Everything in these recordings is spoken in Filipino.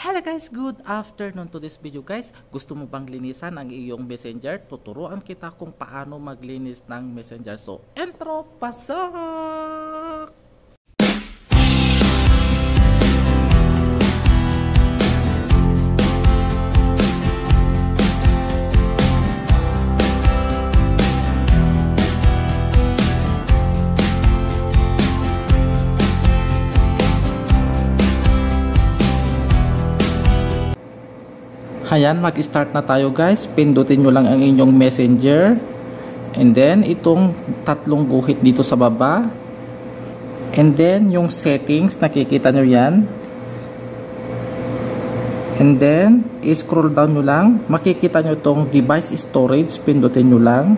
Hello guys, good afternoon to this video guys. Gusto mo bang linisan ang iyong messenger? Tuturuan kita kung paano maglinis ng messenger. So, intro, pasok! Ayan, mag-start na tayo guys. Pindutin nyo lang ang inyong messenger. And then, itong tatlong guhit dito sa baba. And then, yung settings, nakikita nyo yan. And then, i-scroll down nyo lang. Makikita nyo itong device storage. Pindutin nyo lang.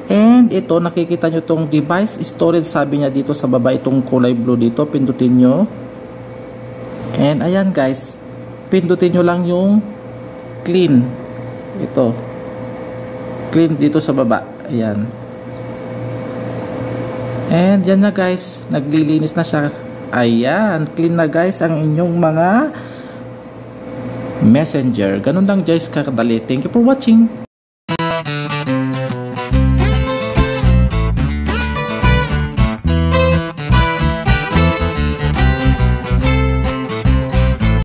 And ito, nakikita nyo itong device storage. Sabi niya dito sa baba, itong kulay blue dito. Pindutin nyo. And ayan guys. Pindutin nyo lang yung clean. Ito. Clean dito sa baba. Ayan. And yan na guys. Naglilinis na siya. Ayan. Clean na guys ang inyong mga messenger. Ganun lang guys kakadali. Thank you for watching.